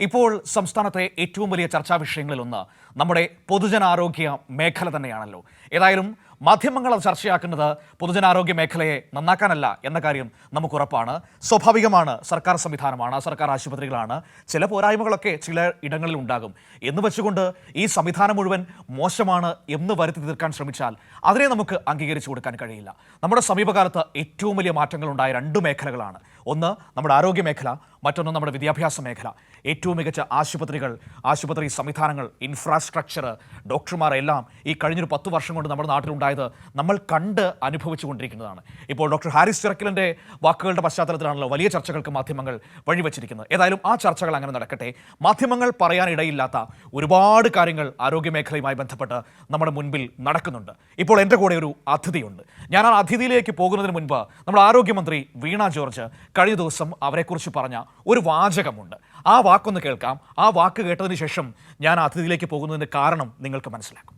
ഇപ്പോൾ സംസ്ഥാനത്തെ ഏറ്റവും വലിയ ചർച്ചാ വിഷയങ്ങളിലൊന്ന് നമ്മുടെ പൊതുജനാരോഗ്യ മേഖല തന്നെയാണല്ലോ. ഏതായാലും മാധ്യമങ്ങൾ അത് ചർച്ചയാക്കുന്നത് പൊതുജനാരോഗ്യ മേഖലയെ നന്നാക്കാനല്ല എന്ന കാര്യം നമുക്ക് ഉറപ്പാണ്. സ്വാഭാവികമാണ്, സർക്കാർ സംവിധാനമാണ്, സർക്കാർ ആശുപത്രികളാണ്, ചില പോരായ്മകളൊക്കെ ചില ഇടങ്ങളിൽ ഉണ്ടാകും എന്ന് വെച്ചുകൊണ്ട് ഈ സംവിധാനം മുഴുവൻ മോശമാണ് എന്ന് വരുത്തി തീർക്കാൻ ശ്രമിച്ചാൽ അതിനെ നമുക്ക് അംഗീകരിച്ചു കൊടുക്കാൻ കഴിയില്ല. നമ്മുടെ സമീപകാലത്ത് ഏറ്റവും വലിയ മാറ്റങ്ങളുണ്ടായ രണ്ട് മേഖലകളാണ്. ഒന്ന് നമ്മുടെ ആരോഗ്യ മേഖല, മറ്റൊന്ന് നമ്മുടെ വിദ്യാഭ്യാസ മേഖല. ഏറ്റവും മികച്ച ആശുപത്രികൾ, ആശുപത്രി സംവിധാനങ്ങൾ, ഇൻഫ്രാസ്ട്രക്ചർ, ഡോക്ടർമാർ എല്ലാം ഈ കഴിഞ്ഞൊരു 10 വർഷം കൊണ്ട് നമ്മുടെ നാട്ടിലുണ്ടായത് നമ്മൾ കണ്ട് അനുഭവിച്ചു കൊണ്ടിരിക്കുന്നതാണ്. ഇപ്പോൾ ഡോക്ടർ ഹാരിസ് ചിറക്കലിൻ്റെ വാക്കുകളുടെ പശ്ചാത്തലത്തിലാണല്ലോ വലിയ ചർച്ചകൾക്ക് മാധ്യമങ്ങൾ വഴിവെച്ചിരിക്കുന്നത്. ഏതായാലും ആ ചർച്ചകൾ അങ്ങനെ നടക്കട്ടെ. മാധ്യമങ്ങൾ പറയാനിടയില്ലാത്ത ഒരുപാട് കാര്യങ്ങൾ ആരോഗ്യ മേഖലയുമായി ബന്ധപ്പെട്ട് നമ്മുടെ മുൻപിൽ നടക്കുന്നുണ്ട്. ഇപ്പോൾ എൻ്റെ കൂടെ ഒരു അതിഥിയുണ്ട്. ഞാൻ ആ അതിഥിയിലേക്ക് പോകുന്നതിന് മുൻപ് നമ്മുടെ ആരോഗ്യമന്ത്രി വീണ ജോർജ് കഴിഞ്ഞ ദിവസം അവരെക്കുറിച്ച് പറഞ്ഞ ഒരു വാചകമുണ്ട്. ആ വാക്കൊന്ന് കേൾക്കാം. ആ വാക്ക് കേട്ടതിന് ശേഷം ഞാൻ അതിഥിയിലേക്ക് പോകുന്നതിൻ്റെ കാരണം നിങ്ങൾക്ക് മനസ്സിലാക്കും.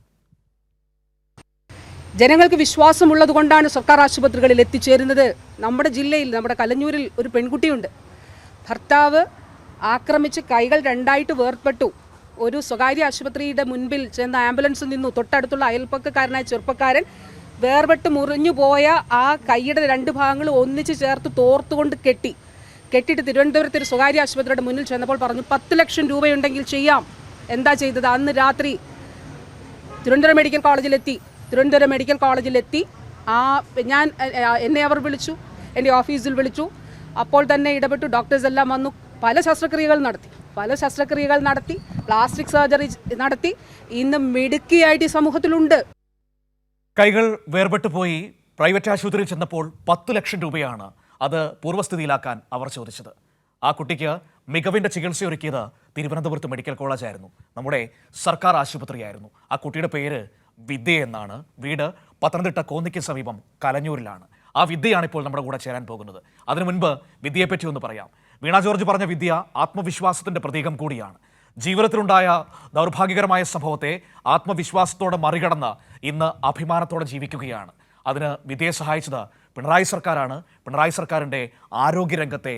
ജനങ്ങൾക്ക് വിശ്വാസമുള്ളത് കൊണ്ടാണ് സർക്കാർ ആശുപത്രികളിൽ എത്തിച്ചേരുന്നത്. നമ്മുടെ ജില്ലയിൽ, നമ്മുടെ കലഞ്ഞൂരിൽ ഒരു പെൺകുട്ടിയുണ്ട്. ഭർത്താവ് ആക്രമിച്ച് കൈകൾ രണ്ടായിട്ട് വേർപെട്ടു. ഒരു സ്വകാര്യ ആശുപത്രിയുടെ മുൻപിൽ ചെന്ന ആംബുലൻസിൽ നിന്നു. തൊട്ടടുത്തുള്ള അയൽപ്പക്കക്കാരനായ ചെറുപ്പക്കാരൻ വേർപെട്ട് മുറിഞ്ഞു പോയ ആ കൈയുടെ 2 ഭാഗങ്ങളും ഒന്നിച്ച് ചേർത്ത് തോർത്തുകൊണ്ട് കെട്ടിയിട്ട് തിരുവനന്തപുരത്ത് ഒരു സ്വകാര്യ ആശുപത്രിയുടെ മുന്നിൽ ചെന്നപ്പോൾ പറഞ്ഞു 10 ലക്ഷം രൂപയുണ്ടെങ്കിൽ ചെയ്യാം. എന്താ ചെയ്തത്? അന്ന് രാത്രി തിരുവനന്തപുരം മെഡിക്കൽ കോളേജിലെത്തി എന്നെ അവർ വിളിച്ചു, എൻ്റെ ഓഫീസിൽ വിളിച്ചു. അപ്പോൾ തന്നെ ഇടപെട്ടു. ഡോക്ടേഴ്സ് എല്ലാം വന്നു. പല ശസ്ത്രക്രിയകൾ നടത്തി, പ്ലാസ്റ്റിക് സർജറി നടത്തി. ഇന്ന് മിടുക്കിയായിട്ട് ഈ സമൂഹത്തിലുണ്ട്. കൈകൾ വേർപെട്ടു പോയി പ്രൈവറ്റ് ആശുപത്രിയിൽ ചെന്നപ്പോൾ 10 ലക്ഷം രൂപയാണ് അത് പൂർവ്വസ്ഥിതിയിലാക്കാൻ അവർ ചോദിച്ചത്. ആ കുട്ടിക്ക് മികവിൻ്റെ ചികിത്സയൊരുക്കിയത് തിരുവനന്തപുരത്ത് മെഡിക്കൽ കോളേജായിരുന്നു, നമ്മുടെ സർക്കാർ ആശുപത്രിയായിരുന്നു. ആ കുട്ടിയുടെ പേര് വിദ്യ എന്നാണ്. വീട് പത്തനംതിട്ട കോന്നിക്ക് സമീപം കലഞ്ഞൂരിലാണ്. ആ വിദ്യയാണ് ഇപ്പോൾ നമ്മുടെ കൂടെ ചേരാൻ പോകുന്നത്. അതിനു മുൻപ് വിദ്യയെപ്പറ്റി ഒന്ന് പറയാം. വീണ ജോർജ് പറഞ്ഞ വിദ്യ ആത്മവിശ്വാസത്തിൻ്റെ പ്രതീകം കൂടിയാണ്. ജീവിതത്തിലുണ്ടായ ദൗർഭാഗ്യകരമായ സംഭവത്തെ ആത്മവിശ്വാസത്തോടെ മറികടന്ന് ഇന്ന് അഭിമാനത്തോടെ ജീവിക്കുകയാണ്. അതിന് വിദ്യയെ സഹായിച്ചത് പിണറായി സർക്കാരാണ്. പിണറായി സർക്കാരിൻ്റെ ആരോഗ്യരംഗത്തെ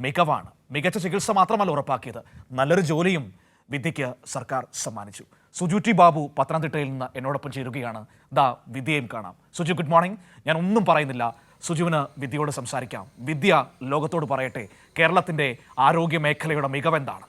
മികവാണ്. മികച്ച ചികിത്സ മാത്രമല്ല ഉറപ്പാക്കിയത്, നല്ലൊരു ജോലിയും വിദ്യയ്ക്ക് സർക്കാർ സമ്മാനിച്ചു. സുജു ടി ബാബു പത്തനംതിട്ടയിൽ നിന്ന് എന്നോടൊപ്പം ചേരുകയാണ്. ദാ വിദ്യയും കാണാം. Suju, good morning. ഞാൻ ഒന്നും പറയുന്നില്ല, സുജുവിന് വിദ്യയോട് സംസാരിക്കാം. വിദ്യ ലോകത്തോട് പറയട്ടെ, കേരളത്തിൻ്റെ ആരോഗ്യ മേഖലയുടെ മികവെന്താണ്?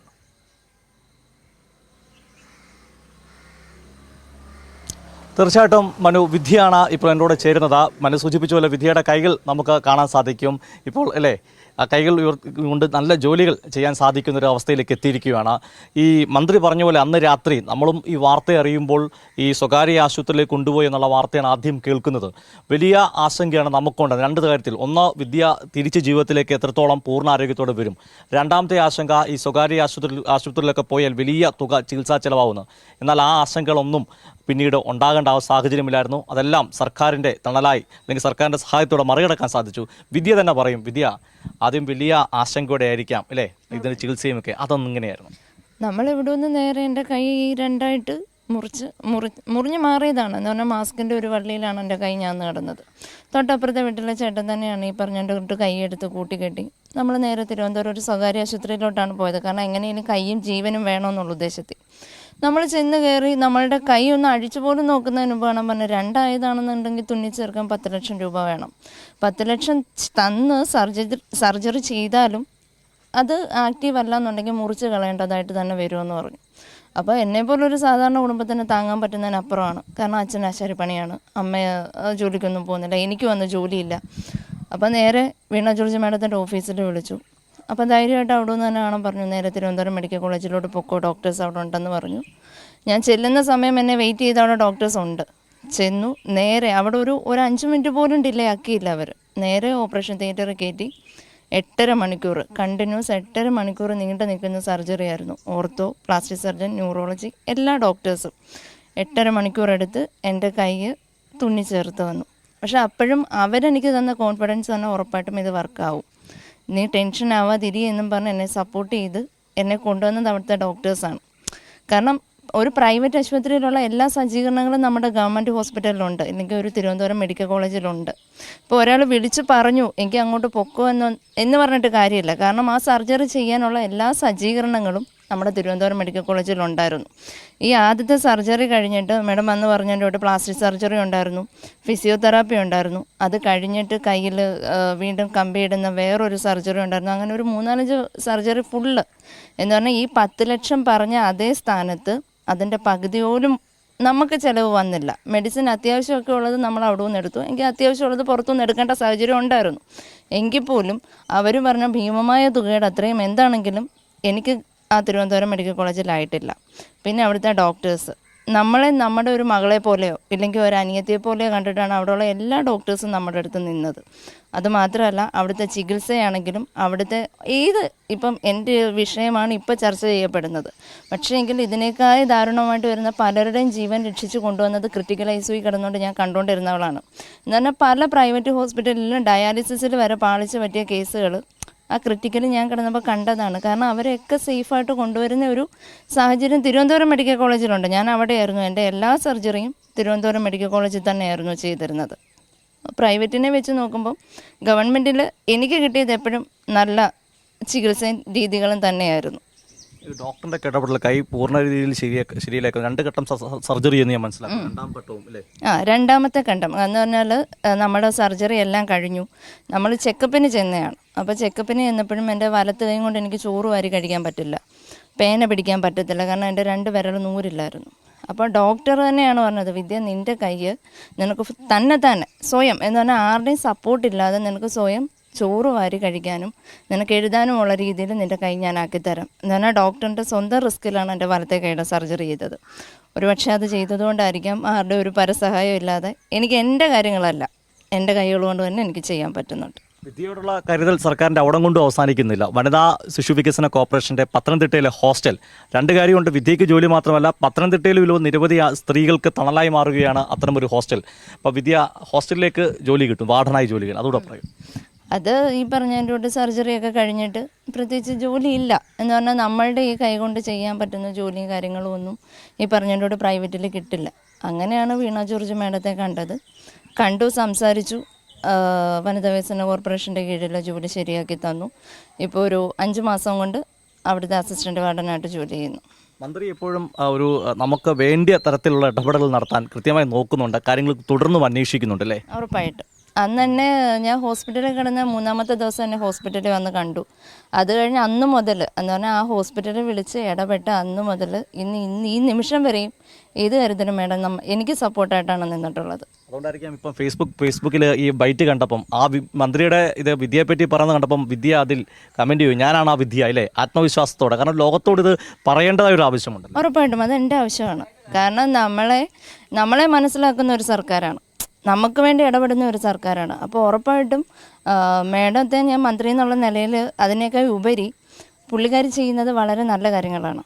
തീർച്ചയായിട്ടും മനു, വിദ്യയാണ് ഇപ്പോൾ എന്നോട് ചേരുന്നത്. മനു സൂചിപ്പിച്ച പോലെ വിദ്യയുടെ കൈകൾ നമുക്ക് കാണാൻ സാധിക്കും ഇപ്പോൾ, അല്ലേ? ആ കൈകൾ കൊണ്ട് നല്ല ജോലികൾ ചെയ്യാൻ സാധിക്കുന്നൊരു അവസ്ഥയിലേക്ക് എത്തിയിരിക്കുകയാണ്. ഈ മന്ത്രി പറഞ്ഞ പോലെ അന്ന് രാത്രി നമ്മളും ഈ വാർത്ത അറിയുമ്പോൾ ഈ സ്വകാര്യ ആശുപത്രിയിലേക്ക് കൊണ്ടുപോയി എന്നുള്ള വാർത്തയാണ് ആദ്യം കേൾക്കുന്നത്. വലിയ ആശങ്കയാണ് നമുക്കുണ്ട് 2 കാര്യത്തിൽ. ഒന്ന്, വിദ്യ തിരിച്ച് ജീവിതത്തിലേക്ക് എത്രത്തോളം പൂർണ്ണ ആരോഗ്യത്തോടെ വരും. രണ്ടാമത്തെ ആശങ്ക, ഈ സ്വകാര്യ ആശുപത്രിയിലൊക്കെ പോയാൽ വലിയ തുക ചികിത്സാ ചെലവാകുന്നു. എന്നാൽ ആ ആശങ്കകളൊന്നും പിന്നീട് ഉണ്ടാകേണ്ട സാഹചര്യമില്ലായിരുന്നു. അതെല്ലാം സർക്കാരിൻ്റെ തണലായി അല്ലെങ്കിൽ സർക്കാരിൻ്റെ സഹായത്തോടെ മറികടക്കാൻ സാധിച്ചു. വിദ്യ തന്നെ പറയും, വിദ്യ ആദ്യം വലിയ ആശങ്കയോടെ ആയിരിക്കാം അല്ലേ ഇതിന് ചികിത്സയുമൊക്കെ. അതൊന്നും ഇങ്ങനെയായിരുന്നു. നമ്മളിവിടെ നിന്ന് നേരെ എൻ്റെ കൈ 2ആയിട്ട് മുറിഞ്ഞ് മാറിയതാണ്. എന്ന് പറഞ്ഞാൽ മാസ്കിൻ്റെ ഒരു വള്ളിയിലാണ് എൻ്റെ കൈ ഞാൻ നടന്നത്. തൊട്ടപ്പുറത്തെ വീട്ടിലെ ചേട്ടൻ തന്നെയാണ് ഈ പറഞ്ഞിട്ട് കൈയെടുത്ത് കൂട്ടിക്കെട്ടി നമ്മൾ നേരെ തിരുവനന്തപുരം ഒരു സ്വകാര്യ ആശുപത്രിയിലോട്ടാണ് പോയത്. കാരണം എങ്ങനെയും കൈയും ജീവനും വേണമെന്നുള്ള ഉദ്ദേശത്തിൽ നമ്മൾ ചെന്ന് കയറി നമ്മളുടെ കൈ ഒന്ന് അഴിച്ചു പോലും നോക്കുന്നതിന് മുമ്പ് വേണം പറഞ്ഞാൽ 2 ആയതാണെന്നുണ്ടെങ്കിൽ തുന്നിച്ചേർക്കാൻ 10 ലക്ഷം രൂപ വേണം. 10 ലക്ഷം തന്ന് സർജറി ചെയ്താലും അത് ആക്റ്റീവ് അല്ല എന്നുണ്ടെങ്കിൽ മുറിച്ച് കളയേണ്ടതായിട്ട് തന്നെ വരുമെന്ന് പറഞ്ഞു. അപ്പോൾ എന്നെപ്പോലൊരു സാധാരണ കുടുംബത്തിന് താങ്ങാൻ പറ്റുന്നതിനപ്പുറമാണ്. കാരണം അച്ഛൻ ആശാരിപ്പണിയാണ്, അമ്മ ജോലിക്കൊന്നും പോകുന്നില്ല, എനിക്ക് വന്ന് ജോലിയില്ല. അപ്പോൾ നേരെ വീണ ജോർജ് മാഡത്തിൻ്റെ ഓഫീസിൽ വിളിച്ചു. അപ്പോൾ ധൈര്യമായിട്ട് അവിടെ നിന്ന് തന്നെ കാണാൻ പറഞ്ഞു. നേരെ തിരുവനന്തപുരം മെഡിക്കൽ കോളേജിലോട്ട് പൊക്കോ, ഡോക്ടേഴ്സ് അവിടെ ഉണ്ടെന്ന് പറഞ്ഞു. ഞാൻ ചെല്ലുന്ന സമയം എന്നെ വെയിറ്റ് ചെയ്ത് അവിടെ ഡോക്ടേഴ്സ് ഉണ്ട്. ചെന്നു നേരെ അവിടെ ഒരു 5 മിനിറ്റ് പോലും ഡിലേ ആക്കിയില്ല അവർ. നേരെ ഓപ്പറേഷൻ തിയേറ്ററിൽ കയറ്റി 8.5 മണിക്കൂർ കണ്ടിന്യൂസ് 8.5 മണിക്കൂർ നീണ്ടു നിൽക്കുന്ന സർജറി ആയിരുന്നു. ഓർത്തോ, പ്ലാസ്റ്റിക് സർജൻ, ന്യൂറോളജി എല്ലാ ഡോക്ടേഴ്സും 8.5 മണിക്കൂർ എടുത്ത് എൻ്റെ കൈ തുന്നിച്ചേർത്ത് വന്നു. പക്ഷെ അപ്പോഴും അവരെനിക്ക് തന്ന കോൺഫിഡൻസ് തന്നെ ഉറപ്പായിട്ടും ഇത് വർക്കാവും, നീ ടെൻഷൻ ആവാതിരി എന്നും പറഞ്ഞ് എന്നെ സപ്പോർട്ട് ചെയ്ത് എന്നെ കൊണ്ടുവന്നത് അവിടുത്തെ ഡോക്ടേഴ്സാണ്. കാരണം ഒരു പ്രൈവറ്റ് ആശുപത്രിയിലുള്ള എല്ലാ സജ്ജീകരണങ്ങളും നമ്മുടെ ഗവൺമെൻറ് ഹോസ്പിറ്റലിലുണ്ട്, അല്ലെങ്കിൽ ഒരു തിരുവനന്തപുരം മെഡിക്കൽ കോളേജിലുണ്ട്. ഇപ്പോൾ ഒരാൾ വിളിച്ച് പറഞ്ഞു എനിക്ക് അങ്ങോട്ട് പൊക്കോ എന്ന് പറഞ്ഞിട്ട് കാര്യമില്ല. കാരണം ആ സർജറി ചെയ്യാനുള്ള എല്ലാ സജ്ജീകരണങ്ങളും നമ്മുടെ തിരുവനന്തപുരം മെഡിക്കൽ കോളേജിലുണ്ടായിരുന്നു. ഈ ആദ്യത്തെ സർജറി കഴിഞ്ഞിട്ട് മാഡം വന്ന് പറഞ്ഞതിൻ്റെ കൂടെ പ്ലാസ്റ്റിക് സർജറി ഉണ്ടായിരുന്നു, ഫിസിയോതെറാപ്പി ഉണ്ടായിരുന്നു. അത് കഴിഞ്ഞിട്ട് കയ്യിൽ വീണ്ടും കമ്പിയിടുന്ന വേറൊരു സർജറി ഉണ്ടായിരുന്നു. അങ്ങനെ ഒരു 3-4 സർജറി ഫുള്ള് എന്ന് പറഞ്ഞാൽ ഈ 10 ലക്ഷം പറഞ്ഞ അതേ സ്ഥാനത്ത് അതിൻ്റെ പകുതിയോലും നമുക്ക് ചിലവ് വന്നില്ല. മെഡിസിൻ അത്യാവശ്യമൊക്കെ ഉള്ളത് നമ്മൾ അവിടെ നിന്ന് എടുത്തു. എനിക്ക് അത്യാവശ്യമുള്ളത് പുറത്തുനിന്ന് എടുക്കേണ്ട സാഹചര്യം ഉണ്ടായിരുന്നു. എങ്കിൽ പോലും അവർ പറഞ്ഞ ഭീമമായ തുകയുടെ അത്രയും എന്താണെങ്കിലും എനിക്ക് ആ തിരുവനന്തപുരം മെഡിക്കൽ കോളേജിലായിട്ടില്ല. പിന്നെ അവിടുത്തെ ഡോക്ടേഴ്സ് നമ്മളെ നമ്മുടെ ഒരു മകളെ പോലെയോ ഇല്ലെങ്കിൽ ഒരു അനിയത്തിയെ പോലെയോ കണ്ടിട്ടാണ് അവിടെയുള്ള എല്ലാ ഡോക്ടേഴ്സും നമ്മുടെ അടുത്ത് നിന്നത്. അതുമാത്രമല്ല അവിടുത്തെ ചികിത്സയാണെങ്കിലും അവിടുത്തെ ഇപ്പം എൻ്റെ വിഷയമാണ് ഇപ്പോൾ ചർച്ച ചെയ്യപ്പെടുന്നത്. പക്ഷേ എങ്കിൽ ഇതിനേക്കാൾ ദാരുണമായിട്ട് വരുന്ന പലരുടെയും ജീവൻ രക്ഷിച്ചു കൊണ്ടുവന്നത് ക്രിട്ടിക്കൽ ICU കിടന്നുകൊണ്ട് ഞാൻ കണ്ടുകൊണ്ടിരുന്നവളാണ്. എന്ന് പറഞ്ഞാൽ പല പ്രൈവറ്റ് ഹോസ്പിറ്റലിലും ഡയാലിസിസിൽ വരെ പാളിച്ച് പറ്റിയ കേസുകൾ ആ ക്രിട്ടിക്കൽ ഞാൻ കിടന്നപ്പോൾ കണ്ടതാണ്. കാരണം അവരെയൊക്കെ സേഫായിട്ട് കൊണ്ടുവരുന്ന ഒരു സാഹചര്യം തിരുവനന്തപുരം മെഡിക്കൽ കോളേജിലുണ്ട്. ഞാൻ അവിടെയായിരുന്നു, എൻ്റെ എല്ലാ സർജറിയും തിരുവനന്തപുരം മെഡിക്കൽ കോളേജിൽ തന്നെയായിരുന്നു ചെയ്തിരുന്നത്. പ്രൈവറ്റിനെ വെച്ച് നോക്കുമ്പോൾ ഗവൺമെൻറ്റിൽ എനിക്ക് കിട്ടിയത് എപ്പോഴും നല്ല ചികിത്സയും രീതികളും തന്നെയായിരുന്നു. ഡോക്ടറിന്റെ ഇടപെടൽ കൈ പൂർണ്ണ രീതിയിൽ ശരിയാക്കും. 2 ഘട്ടം സർജറി എന്ന് ഞാൻ മനസ്സിലാക്കി. 2ാം ഘട്ടവും അല്ലേ? രണ്ടാമത്തെ ഘട്ടം എന്ന് പറഞ്ഞാൽ നമ്മുടെ സർജറി എല്ലാം കഴിഞ്ഞു, നമ്മൾ ചെക്കപ്പിന് ചെന്നതാണ്. അപ്പോൾ ചെക്കപ്പിന് ചെന്നപ്പോഴും എൻ്റെ വലത്ത് കൈ കൊണ്ട് എനിക്ക് ചോറ് വാരി കഴിക്കാൻ പറ്റില്ല, പേന പിടിക്കാൻ പറ്റത്തില്ല, കാരണം എൻ്റെ 2 വിരൽ നൂരില്ലായിരുന്നു. അപ്പോൾ ഡോക്ടർ തന്നെയാണ് പറഞ്ഞത്, വിദ്യ നിൻ്റെ കൈ നിനക്ക് തന്നെ സ്വയം എന്ന് പറഞ്ഞാൽ ആരുടെയും സപ്പോർട്ടില്ലാതെ നിനക്ക് സ്വയം ചോറ് വാരി കഴിക്കാനും നിനക്ക് എഴുതാനുമുള്ള രീതിയിൽ നിൻ്റെ കൈ ഞാൻ ആക്കിത്തരാം എന്ന് പറഞ്ഞാൽ ഡോക്ടറിൻ്റെ സ്വന്തം റിസ്ക്കിലാണ് എൻ്റെ വലത്തെ കൈയുടെ സർജറി ചെയ്തത്. ഒരു പക്ഷേ അത് ചെയ്തതുകൊണ്ടായിരിക്കാം ആരുടെ ഒരു പരസഹായം ഇല്ലാതെ എനിക്ക് എൻ്റെ കാര്യങ്ങളല്ല എൻ്റെ കൈകൾ കൊണ്ട് തന്നെ എനിക്ക് ചെയ്യാൻ പറ്റുന്നുണ്ട്. വിദ്യയോടുള്ള കരുതൽ സർക്കാരിൻ്റെ അവിടം കൊണ്ടും അവസാനിക്കുന്നില്ല. വനിതാ ശിശു വികസന കോർപ്പറേഷൻ്റെ പത്തനംതിട്ടയിലെ ഹോസ്റ്റൽ 2 കാര്യമുണ്ട്. വിദ്യയ്ക്ക് ജോലി മാത്രമല്ല, പത്തനംതിട്ടയിലും നിരവധി സ്ത്രീകൾക്ക് തണലായി മാറുകയാണ് അത്തരമൊരു ഹോസ്റ്റൽ. അപ്പോൾ വിദ്യ ഹോസ്റ്റലിലേക്ക് ജോലി കിട്ടും, വാർഡനായി ജോലി കിട്ടും, അതോടെ പറയും. അത് ഈ പറഞ്ഞതിൻ്റെ കൂടെ സർജറിയൊക്കെ കഴിഞ്ഞിട്ട് പ്രത്യേകിച്ച് ജോലിയില്ല എന്ന് പറഞ്ഞാൽ നമ്മളുടെ ഈ കൈ കൊണ്ട് ചെയ്യാൻ പറ്റുന്ന ജോലിയും കാര്യങ്ങളും ഒന്നും ഈ പറഞ്ഞതിൻ്റെ കൂടെ പ്രൈവറ്റിൽ കിട്ടില്ല. അങ്ങനെയാണ് വീണ ജോർജ് മാഡത്തെ കണ്ടു, സംസാരിച്ചു. വനിതാ വികസന കോർപ്പറേഷൻ്റെ കീഴിലുള്ള ജോലി ശരിയാക്കി തന്നു. ഇപ്പോൾ ഒരു 5 മാസം കൊണ്ട് അവിടുത്തെ അസിസ്റ്റൻ്റ് വാർഡനായിട്ട് ജോലി ചെയ്യുന്നു. മന്ത്രി എപ്പോഴും ഒരു നമുക്ക് വേണ്ടിയ തരത്തിലുള്ള ഇടപെടൽ നടത്താൻ കൃത്യമായി നോക്കുന്നുണ്ട്, കാര്യങ്ങൾ തുടർന്നും അന്വേഷിക്കുന്നുണ്ട് അല്ലേ? ഉറപ്പായിട്ടും. അന്ന് തന്നെ ഞാൻ ഹോസ്പിറ്റലിൽ കിടന്ന 3-ാമത്തെ ദിവസം തന്നെ ഹോസ്പിറ്റലിൽ വന്ന് കണ്ടു. അത് കഴിഞ്ഞ് അന്ന് മുതൽ എന്ന് പറഞ്ഞാൽ ആ ഹോസ്പിറ്റലിൽ വിളിച്ച് ഇടപെട്ട അന്ന് മുതൽ ഇന്ന് ഈ നിമിഷം വരെയും ഏത് കാര്യത്തിനും മേഡം എനിക്ക് സപ്പോർട്ടായിട്ടാണ് നിന്നിട്ടുള്ളത്. അതുകൊണ്ടായിരിക്കാം ഇപ്പം ഫേസ്ബുക്കിൽ ഈ ബൈറ്റ് കണ്ടപ്പം മന്ത്രിയുടെ ഇത് വിദ്യയെപ്പറ്റി പറയുന്നത് കണ്ടപ്പം വിദ്യ അതിൽ കമൻറ്റ് ചെയ്യും, ഞാനാണ് ആ വിദ്യ അല്ലേ, ആത്മവിശ്വാസത്തോടെ. കാരണം ലോകത്തോട് ഇത് പറയേണ്ടതായ ഒരു ആവശ്യമുണ്ട്. ഉറപ്പായിട്ടും അത് എൻ്റെ ആവശ്യമാണ്. കാരണം നമ്മളെ മനസ്സിലാക്കുന്ന ഒരു സർക്കാരാണ്, നമുക്ക് വേണ്ടി ഇടപെടുന്ന ഒരു സർക്കാരാണ്. അപ്പോൾ ഉറപ്പായിട്ടും മേഡത്തെ ഞാൻ മന്ത്രി എന്നുള്ള നിലയിൽ അതിനേക്കാൾ ഉപരി പുള്ളിക്കാരി ചെയ്യുന്നത് വളരെ നല്ല കാര്യങ്ങളാണ്.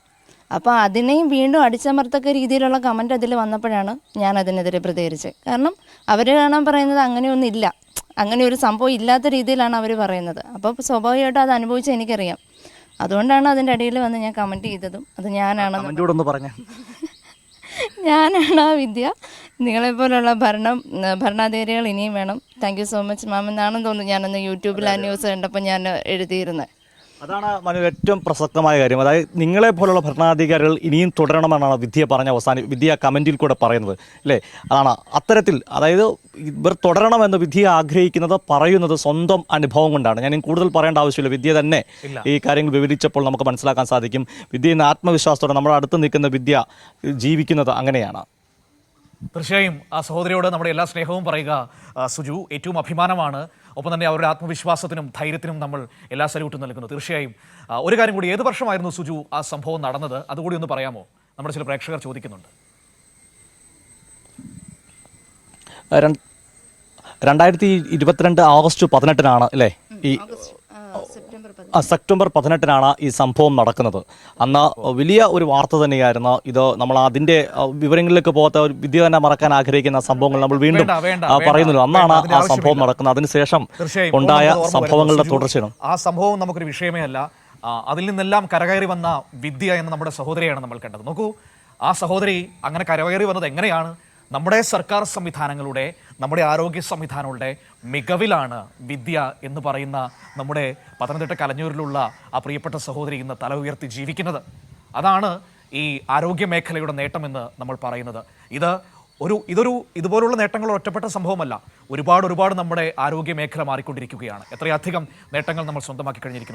അപ്പോൾ അതിനെയും വീണ്ടും അടിച്ചമർത്തക്ക രീതിയിലുള്ള കമൻറ്റ് അതിൽ വന്നപ്പോഴാണ് ഞാൻ അതിനെതിരെ പ്രതികരിച്ചത്. കാരണം അവർ കാണാൻ പറയുന്നത് അങ്ങനെയൊന്നും ഇല്ല, അങ്ങനെ ഒരു സംഭവം ഇല്ലാത്ത രീതിയിലാണ് അവർ പറയുന്നത്. അപ്പോൾ സ്വാഭാവികമായിട്ടും അത് അനുഭവിച്ച് എനിക്കറിയാം. അതുകൊണ്ടാണ് അതിൻ്റെ ഇടയിൽ വന്ന് ഞാൻ കമൻറ്റ് ചെയ്തതും. അത് ഞാനാണ് ആ വിദ്യ. നിങ്ങളെപ്പോലുള്ള ഭരണാധികാരികൾ ഇനിയും വേണം. Thank you so much ma'am എന്നാണെന്ന് തോന്നുന്നു ഞാനന്ന് യൂട്യൂബിൽ ആ ന്യൂസ് കണ്ടപ്പോൾ ഞാൻ എഴുതിയിരുന്നത്. അതാണ് മനു ഏറ്റവും പ്രസക്തമായ കാര്യം. അതായത് നിങ്ങളെപ്പോലുള്ള ഭരണാധികാരികൾ ഇനിയും തുടരണമെന്നാണ് വിദ്യ കമൻറ്റിൽ കൂടെ പറയുന്നത് അല്ലേ? അതാണ് അത്തരത്തിൽ, അതായത് ഇവർ തുടരണമെന്ന് വിദ്യ ആഗ്രഹിക്കുന്നത് പറയുന്നത് സ്വന്തം അനുഭവം കൊണ്ടാണ്. ഞാൻ കൂടുതൽ പറയേണ്ട ആവശ്യമില്ല, വിദ്യ തന്നെ ഈ കാര്യങ്ങൾ വിവരിച്ചപ്പോൾ നമുക്ക് മനസ്സിലാക്കാൻ സാധിക്കും. വിദ്യ എന്ന ആത്മവിശ്വാസത്തോടെ നമ്മുടെ അടുത്ത് നിൽക്കുന്ന വിദ്യ ജീവിക്കുന്നത് അങ്ങനെയാണ്. തീർച്ചയായും ആ സഹോദരിയോട് നമ്മുടെ എല്ലാ സ്നേഹവും പറയുക സുജു. ഏറ്റവും അഭിമാനമാണ്. ഒപ്പം തന്നെ അവരുടെ ആത്മവിശ്വാസത്തിനും ധൈര്യത്തിനും നമ്മൾ എല്ലാ സല്യൂട്ടും നൽകുന്നു. തീർച്ചയായും ഒരു കാര്യം കൂടി, ഏത് വർഷമായിരുന്നു സുജു ആ സംഭവം നടന്നത്? അതുകൂടി ഒന്ന് പറയാമോ? നമ്മുടെ ചില പ്രേക്ഷകർ ചോദിക്കുന്നുണ്ട്. 2022 ഓഗസ്റ്റ് 18 അല്ലേ? ഈ സെപ്റ്റംബർ 18 ഈ സംഭവം നടക്കുന്നത്. അന്ന് വലിയ ഒരു വാർത്ത തന്നെയായിരുന്നു ഇത്. നമ്മൾ അതിന്റെ വിവരങ്ങളിലേക്ക് പോകാത്ത വിദ്യ തന്നെ മറക്കാൻ ആഗ്രഹിക്കുന്ന സംഭവങ്ങൾ നമ്മൾ വീണ്ടും പറയുന്നല്ലോ. അന്നാണ് ആ സംഭവം നടക്കുന്നത്. അതിനുശേഷം ഉണ്ടായ സംഭവങ്ങളുടെ തുടർച്ചയാണ്. ആ സംഭവം നമുക്കൊരു വിഷയമേ അല്ല. അതിൽ നിന്നെല്ലാം കരകയറി വന്ന വിദ്യ എന്ന നമ്മുടെ സഹോദരിയാണ് നമ്മൾ കണ്ടത്. നോക്കൂ, ആ സഹോദരി അങ്ങനെ കരകയറി വന്നത് എങ്ങനെയാണ്? നമ്മുടെ സർക്കാർ സംവിധാനങ്ങളുടെ, നമ്മുടെ ആരോഗ്യ സംവിധാനങ്ങളുടെ മികവിലാണ് വിദ്യ എന്ന് പറയുന്ന നമ്മുടെ പത്തനംതിട്ട കലഞ്ഞൂരിലുള്ള ആ പ്രിയപ്പെട്ട സഹോദരി ഇന്ന് തല ഉയർത്തി ജീവിക്കുന്നത്. അതാണ് ഈ ആരോഗ്യ മേഖലയുടെ നേട്ടമെന്ന് നമ്മൾ പറയുന്നത്. ഇതുപോലുള്ള നേട്ടങ്ങൾ ഒറ്റപ്പെട്ട സംഭവമല്ല. ഒരുപാട് നമ്മുടെ ആരോഗ്യ മേഖല മാറിക്കൊണ്ടിരിക്കുകയാണ്. എത്രയധികം നേട്ടങ്ങൾ നമ്മൾ സ്വന്തമാക്കി കഴിഞ്ഞിരിക്കുന്നു.